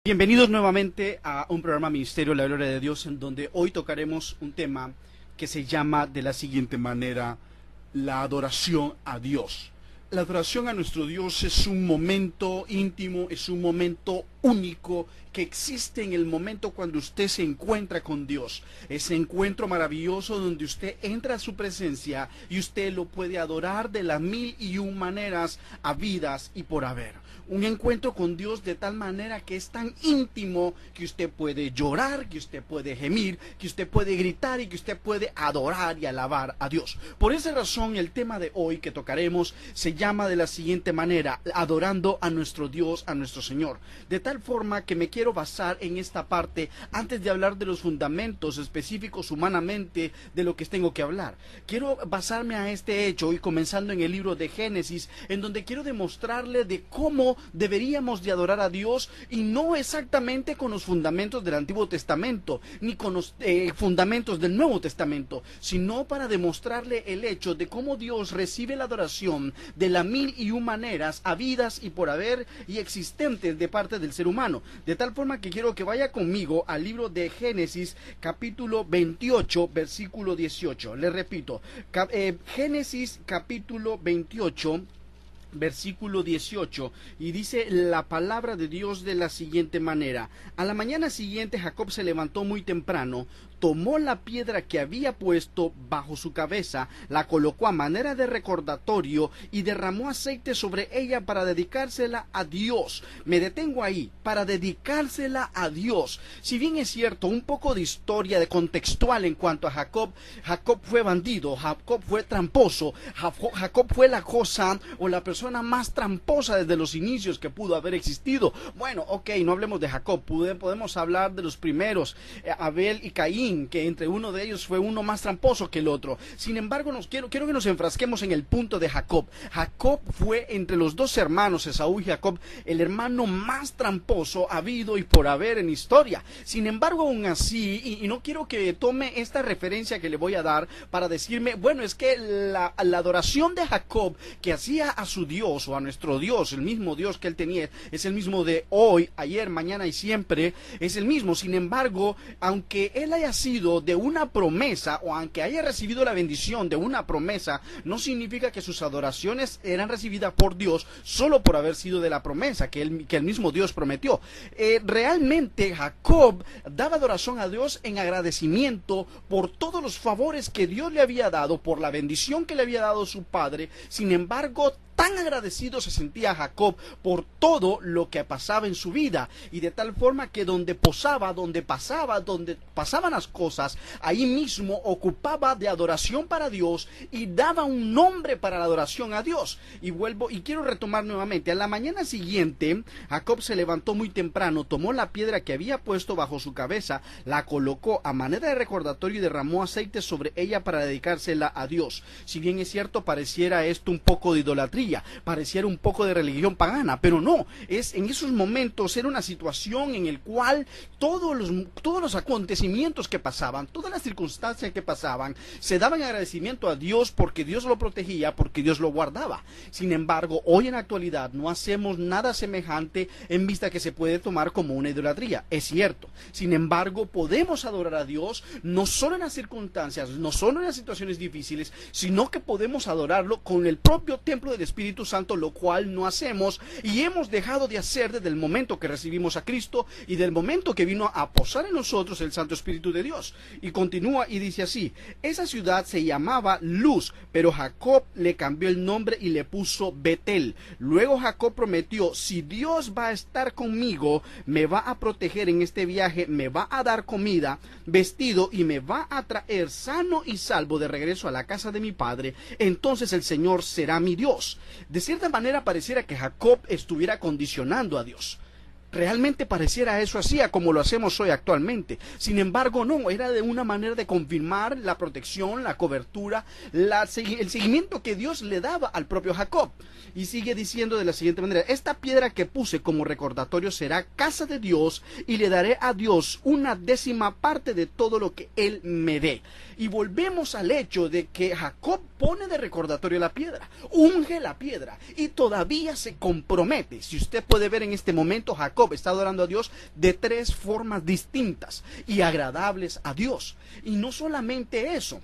Bienvenidos nuevamente a un programa Ministerio de la Gloria de Dios, en donde hoy tocaremos un tema que se llama de la siguiente manera: la adoración a Dios. La adoración a nuestro Dios es un momento íntimo, es un momento único que existe en el momento cuando usted se encuentra con Dios. Ese encuentro maravilloso donde usted entra a su presencia y usted lo puede adorar de las mil y un maneras habidas y por haber. Un encuentro con Dios de tal manera que es tan íntimo que usted puede llorar, que usted puede gemir, que usted puede gritar y que usted puede adorar y alabar a Dios. Por esa razón, el tema de hoy que tocaremos se llama de la siguiente manera: adorando a nuestro Dios, a nuestro Señor. De tal forma que me quiero basar en esta parte antes de hablar de los fundamentos específicos humanamente de lo que tengo que hablar. Quiero basarme a este hecho y comenzando en el libro de Génesis, en donde quiero demostrarle de cómo deberíamos de adorar a Dios, y no exactamente con los fundamentos del Antiguo Testamento ni con los fundamentos del Nuevo Testamento, sino para demostrarle el hecho de cómo Dios recibe la adoración de las mil y un maneras habidas y por haber y existentes de parte del ser humano. De tal forma que quiero que vaya conmigo al libro de Génesis capítulo 28 versículo 18. Le repito, Génesis capítulo 28 versículo 18, y dice la palabra de Dios de la siguiente manera: a la mañana siguiente Jacob se levantó muy temprano, tomó la piedra que había puesto bajo su cabeza, la colocó a manera de recordatorio y derramó aceite sobre ella para dedicársela a Dios. Me detengo ahí, para dedicársela a Dios. Si bien es cierto, un poco de historia de contextual en cuanto a Jacob. Jacob fue bandido, Jacob fue tramposo, Jacob fue la cosa o la persona más tramposa desde los inicios que pudo haber existido. Bueno, ok, no hablemos de Jacob, podemos hablar de los primeros, Abel y Caín, que entre uno de ellos fue uno más tramposo que el otro. Sin embargo, quiero que nos enfrasquemos en el punto de Jacob. Jacob fue entre los dos hermanos, Esaú y Jacob, el hermano más tramposo habido y por haber en historia. Sin embargo, aún así, y no quiero que tome esta referencia que le voy a dar para decirme, bueno, es que la adoración de Jacob que hacía a su Dios o a nuestro Dios, el mismo Dios que él tenía, es el mismo de hoy, ayer, mañana y siempre, es el mismo. Sin embargo, aunque él haya sido de una promesa, o aunque haya recibido la bendición de una promesa, no significa que sus adoraciones eran recibidas por Dios solo por haber sido de la promesa que el mismo Dios prometió. Realmente Jacob daba adoración a Dios en agradecimiento por todos los favores que Dios le había dado, por la bendición que le había dado su padre. Sin embargo, tan agradecido se sentía Jacob por todo lo que pasaba en su vida, y de tal forma que donde pasaban las cosas, ahí mismo ocupaba de adoración para Dios y daba un nombre para la adoración a Dios. Y quiero retomar nuevamente: a la mañana siguiente Jacob se levantó muy temprano, tomó la piedra que había puesto bajo su cabeza, la colocó a manera de recordatorio y derramó aceite sobre ella para dedicársela a Dios. Si bien es cierto, pareciera esto un poco de idolatría, pareciera un poco de religión pagana, pero no, en esos momentos era una situación en el cual todos los acontecimientos que pasaban, todas las circunstancias que pasaban, se daban agradecimiento a Dios porque Dios lo protegía, porque Dios lo guardaba. Sin embargo, hoy en la actualidad no hacemos nada semejante, en vista que se puede tomar como una idolatría, es cierto. Sin embargo, podemos adorar a Dios no solo en las circunstancias, no solo en las situaciones difíciles, sino que podemos adorarlo con el propio templo del Espíritu Santo, lo cual no hacemos y hemos dejado de hacer desde el momento que recibimos a Cristo y del momento que vino a posar en nosotros el Santo Espíritu de Dios. Y continúa y dice así: esa ciudad se llamaba Luz, pero Jacob le cambió el nombre y le puso Betel. Luego Jacob prometió: si Dios va a estar conmigo, me va a proteger en este viaje, me va a dar comida, vestido y me va a traer sano y salvo de regreso a la casa de mi padre, entonces el Señor será mi Dios. De cierta manera pareciera que Jacob estuviera condicionando a Dios. Realmente pareciera eso así, como lo hacemos hoy actualmente. Sin embargo, no, era de una manera de confirmar la protección, la cobertura, el seguimiento que Dios le daba al propio Jacob. Y sigue diciendo de la siguiente manera: esta piedra que puse como recordatorio será casa de Dios, y le daré a Dios 1/10 de todo lo que Él me dé. Y volvemos al hecho de que Jacob pone de recordatorio la piedra, unge la piedra, y todavía se compromete. Si usted puede ver en este momento, Jacob Jacob está adorando a Dios de tres formas distintas y agradables a Dios. Y no solamente eso,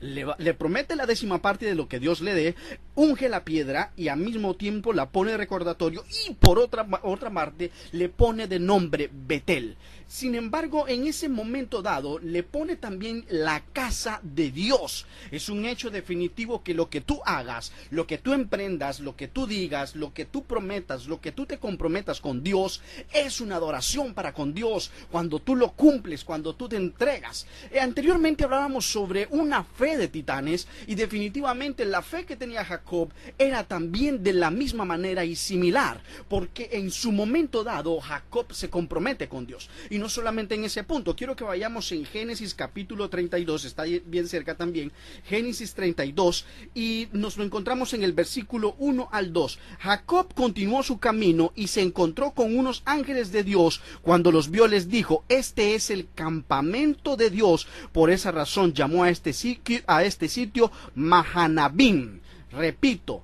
le promete la 10ª parte de lo que Dios le dé, unge la piedra y al mismo tiempo la pone de recordatorio, y por otra parte le pone de nombre Betel. Sin embargo, en ese momento dado le pone también la casa de Dios. Es un hecho definitivo que lo que tú hagas, lo que tú emprendas, lo que tú digas, lo que tú prometas, lo que tú te comprometas con Dios, es una adoración para con Dios cuando tú lo cumples, cuando tú te entregas. Anteriormente hablábamos sobre una fe de titanes, y definitivamente la fe que tenía Jacob era también de la misma manera y similar, porque en su momento dado Jacob se compromete con Dios. Y no solamente en ese punto, quiero que vayamos en Génesis capítulo 32, está bien cerca también, Génesis 32, y nos lo encontramos en el versículo 1 al 2. Jacob continuó su camino y se encontró con unos ángeles de Dios. Cuando los vio, les dijo: este es el campamento de Dios. Por esa razón llamó a este sitio Mahanabim. Repito,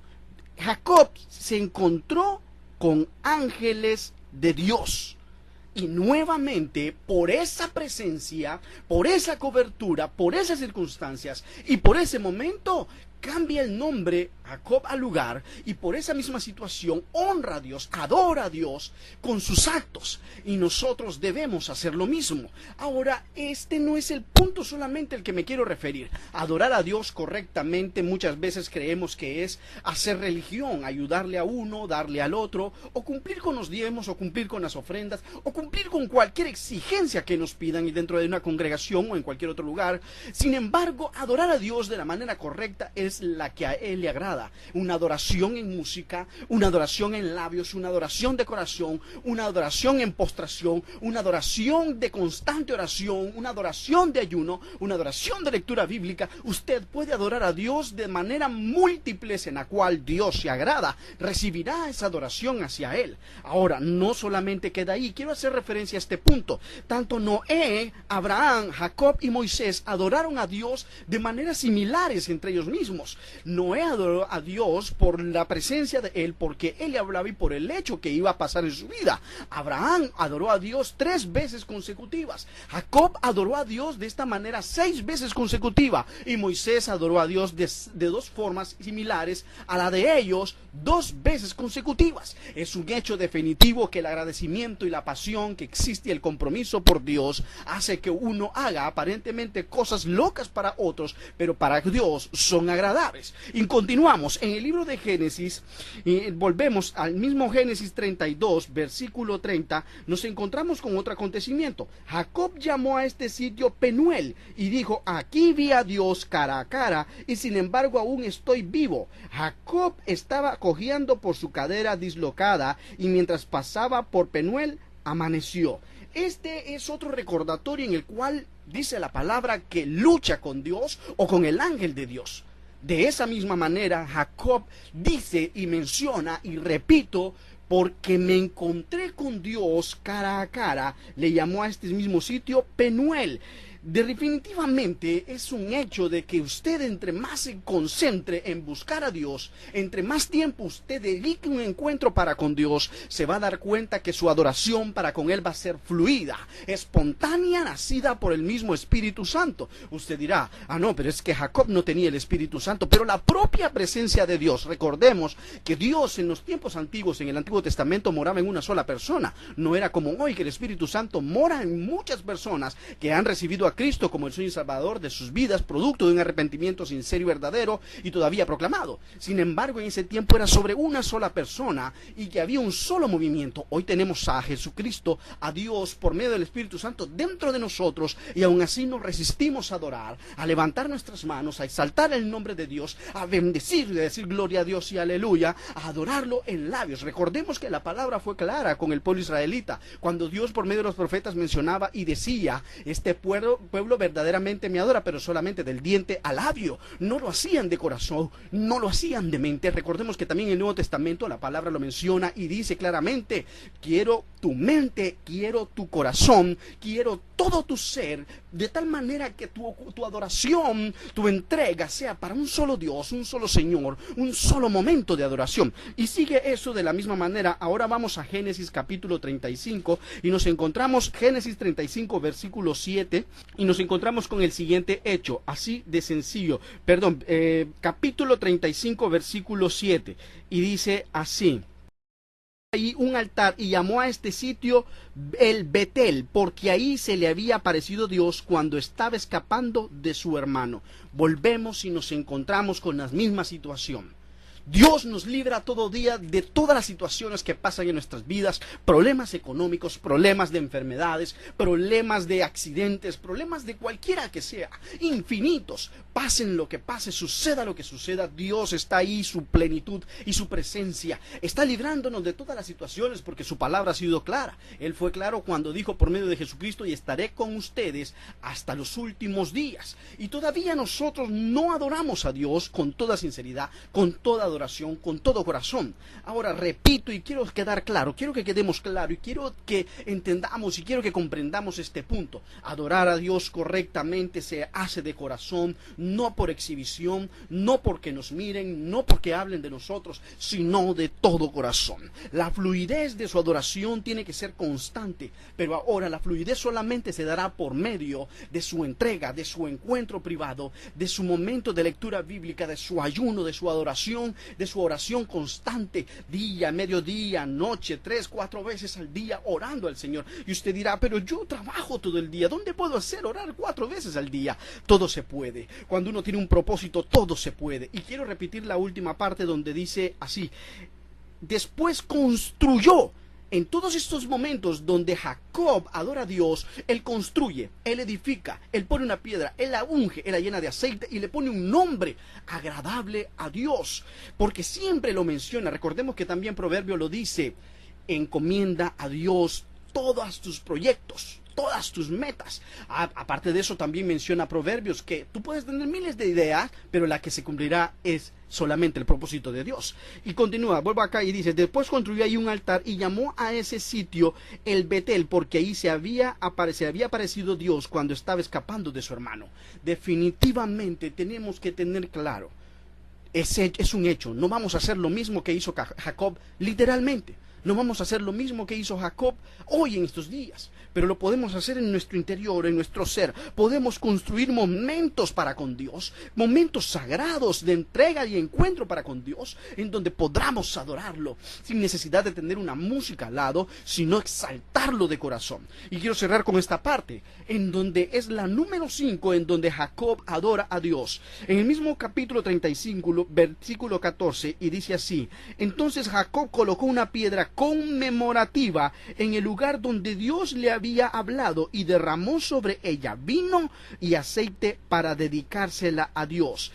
Jacob se encontró con ángeles de Dios. Y nuevamente, por esa presencia, por esa cobertura, por esas circunstancias y por ese momento, cambia el nombre Jacob al lugar, y por esa misma situación honra a Dios, adora a Dios con sus actos, y nosotros debemos hacer lo mismo. Ahora, este no es el punto solamente al que me quiero referir. Adorar a Dios correctamente muchas veces creemos que es hacer religión, ayudarle a uno, darle al otro, o cumplir con los diezmos, o cumplir con las ofrendas, o cumplir con cualquier exigencia que nos pidan y dentro de una congregación o en cualquier otro lugar. Sin embargo, adorar a Dios de la manera correcta es la que a Él le agrada. Una adoración en música, una adoración en labios, una adoración de corazón, una adoración en postración, una adoración de constante oración, una adoración de ayuno, una adoración de lectura bíblica. Usted puede adorar a Dios de manera múltiples en la cual Dios se agrada, recibirá esa adoración hacia Él. Ahora, no solamente queda ahí, quiero hacer referencia a este punto. Tanto Noé, Abraham, Jacob y Moisés adoraron a Dios de maneras similares entre ellos mismos. Noé adoró a Dios por la presencia de Él, porque Él le hablaba y por el hecho que iba a pasar en su vida. Abraham adoró a Dios 3 veces consecutivas. Jacob adoró a Dios de esta manera 6 veces consecutiva. Y Moisés adoró a Dios de 2 formas similares a la de ellos 2 veces consecutivas. Es un hecho definitivo que el agradecimiento y la pasión que existe y el compromiso por Dios hace que uno haga aparentemente cosas locas para otros, pero para Dios son agradables. Y continuamos en el libro de Génesis, volvemos al mismo Génesis 32, versículo 30, nos encontramos con otro acontecimiento. Jacob llamó a este sitio Penuel y dijo: aquí vi a Dios cara a cara, y sin embargo aún estoy vivo. Jacob estaba cojeando por su cadera dislocada, y mientras pasaba por Penuel amaneció. Este es otro recordatorio en el cual dice la palabra que lucha con Dios o con el ángel de Dios. De esa misma manera, Jacob dice y menciona, y repito, porque me encontré con Dios cara a cara, le llamó a este mismo sitio Penuel. Definitivamente es un hecho de que usted, entre más se concentre en buscar a Dios, entre más tiempo usted dedique un encuentro para con Dios, se va a dar cuenta que su adoración para con Él va a ser fluida, espontánea, nacida por el mismo Espíritu Santo. Usted dirá: ah, no, pero es que Jacob no tenía el Espíritu Santo. Pero la propia presencia de Dios, recordemos que Dios en los tiempos antiguos, en el Antiguo Testamento, moraba en una sola persona. No era como hoy, que el Espíritu Santo mora en muchas personas que han recibido a Cristo como el Señor y Salvador de sus vidas, producto de un arrepentimiento sincero y verdadero y todavía proclamado. Sin embargo, en ese tiempo era sobre una sola persona y que había un solo movimiento. Hoy tenemos a Jesucristo, a Dios por medio del Espíritu Santo dentro de nosotros, y aún así nos resistimos a adorar, a levantar nuestras manos, a exaltar el nombre de Dios, a bendecir y a decir gloria a Dios y aleluya, a adorarlo en labios. Recordemos que la palabra fue clara con el pueblo israelita, cuando Dios por medio de los profetas mencionaba y decía: este pueblo pueblo verdaderamente me adora, pero solamente del diente al labio. No lo hacían de corazón, no lo hacían de mente. Recordemos que también en el Nuevo Testamento la palabra lo menciona y dice claramente: quiero tu mente, quiero tu corazón, quiero todo tu ser, de tal manera que tu adoración, tu entrega sea para un solo Dios, un solo Señor, un solo momento de adoración. Y sigue eso de la misma manera. Ahora vamos a Génesis capítulo 35 y nos encontramos, Génesis 35 versículo 7, y nos encontramos con el siguiente hecho, así de sencillo. Capítulo 35 versículo 7, y dice así: ahí un altar y llamó a este sitio el Betel, porque ahí se le había aparecido Dios cuando estaba escapando de su hermano. Volvemos y nos encontramos con la misma situación. Dios nos libra todo día de todas las situaciones que pasan en nuestras vidas, problemas económicos, problemas de enfermedades, problemas de accidentes, problemas de cualquiera que sea, infinitos. Pasen lo que pase, suceda lo que suceda, Dios está ahí, su plenitud y su presencia está librándonos de todas las situaciones, porque su palabra ha sido clara. Él fue claro cuando dijo por medio de Jesucristo: y estaré con ustedes hasta los últimos días. Y todavía nosotros no adoramos a Dios con toda sinceridad, con toda adoración, con todo corazón. Ahora repito, y quiero quedar claro, quiero que quedemos claro, y quiero que entendamos y quiero que comprendamos este punto. Adorar a Dios correctamente se hace de corazón, no por exhibición, no porque nos miren, no porque hablen de nosotros, sino de todo corazón. La fluidez de su adoración tiene que ser constante, pero ahora la fluidez solamente se dará por medio de su entrega, de su encuentro privado, de su momento de lectura bíblica, de su ayuno, de su adoración, de su oración constante, día, mediodía, noche, 3, 4 veces al día, orando al Señor. Y usted dirá: pero yo trabajo todo el día, ¿dónde puedo hacer orar 4 veces al día? Todo se puede. Cuando uno tiene un propósito, todo se puede. Y quiero repetir la última parte donde dice así: después construyó. En todos estos momentos donde Jacob adora a Dios, él construye, él edifica, él pone una piedra, él la unge, él la llena de aceite y le pone un nombre agradable a Dios, porque siempre lo menciona. Recordemos que también Proverbio lo dice: encomienda a Dios todos tus proyectos, todas tus metas. Aparte de eso, también menciona Proverbios que tú puedes tener miles de ideas, pero la que se cumplirá es solamente el propósito de Dios. Y continúa, vuelvo acá y dice: después construyó ahí un altar y llamó a ese sitio el Betel, porque ahí se había aparecido Dios cuando estaba escapando de su hermano. Definitivamente tenemos que tener claro, es un hecho, no vamos a hacer lo mismo que hizo Jacob literalmente. No vamos a hacer lo mismo que hizo Jacob hoy en estos días, pero lo podemos hacer en nuestro interior, en nuestro ser. Podemos construir momentos para con Dios, momentos sagrados de entrega y encuentro para con Dios, en donde podamos adorarlo, sin necesidad de tener una música al lado, sino exaltarlo de corazón. Y quiero cerrar con esta parte, en donde es la número 5, en donde Jacob adora a Dios. En el mismo capítulo 35, versículo 14, y dice así: entonces Jacob colocó una piedra conmemorativa en el lugar donde Dios le había hablado y derramó sobre ella vino y aceite para dedicársela a Dios.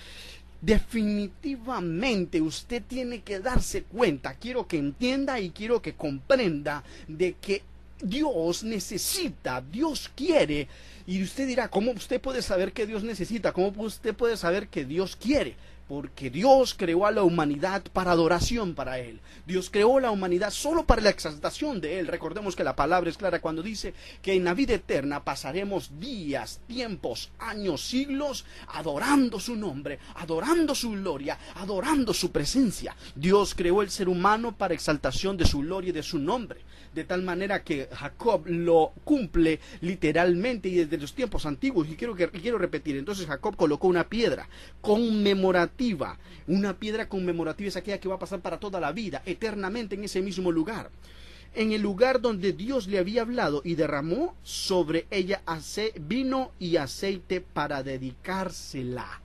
Definitivamente usted tiene que darse cuenta, quiero que entienda y quiero que comprenda de que Dios necesita, Dios quiere. Y usted dirá: ¿cómo usted puede saber que Dios necesita? ¿Cómo usted puede saber que Dios quiere? Porque Dios creó a la humanidad para adoración para Él. Dios creó la humanidad solo para la exaltación de Él. Recordemos que la palabra es clara cuando dice que en la vida eterna pasaremos días, tiempos, años, siglos adorando su nombre, adorando su gloria, adorando su presencia. Dios creó el ser humano para exaltación de su gloria y de su nombre. De tal manera que Jacob lo cumple literalmente y desde los tiempos antiguos. Y quiero repetir. Entonces Jacob colocó una piedra conmemorativa. Una piedra conmemorativa es aquella que va a pasar para toda la vida, eternamente en ese mismo lugar. En el lugar donde Dios le había hablado, y derramó sobre ella vino y aceite para dedicársela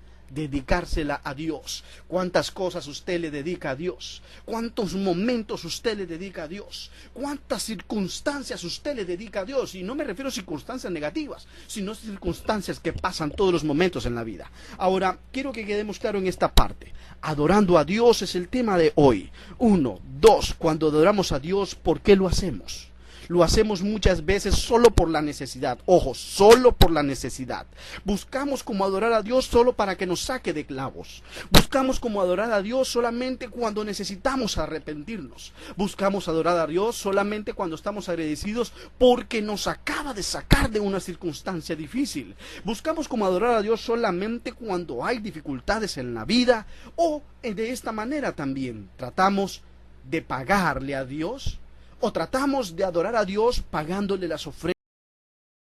a Dios. ¿Cuántas cosas usted le dedica a Dios? ¿Cuántos momentos usted le dedica a Dios? ¿Cuántas circunstancias usted le dedica a Dios? Y no me refiero a circunstancias negativas, sino circunstancias que pasan todos los momentos en la vida. Ahora, quiero que quedemos claro en esta parte. Adorando a Dios es el tema de hoy. 1, 2, cuando adoramos a Dios, ¿por qué lo hacemos? Lo hacemos muchas veces solo por la necesidad. Ojo, solo por la necesidad. Buscamos como adorar a Dios solo para que nos saque de clavos. Buscamos como adorar a Dios solamente cuando necesitamos arrepentirnos. Buscamos adorar a Dios solamente cuando estamos agradecidos porque nos acaba de sacar de una circunstancia difícil. Buscamos como adorar a Dios solamente cuando hay dificultades en la vida, o de esta manera también tratamos de pagarle a Dios, o tratamos de adorar a Dios pagándole las ofrendas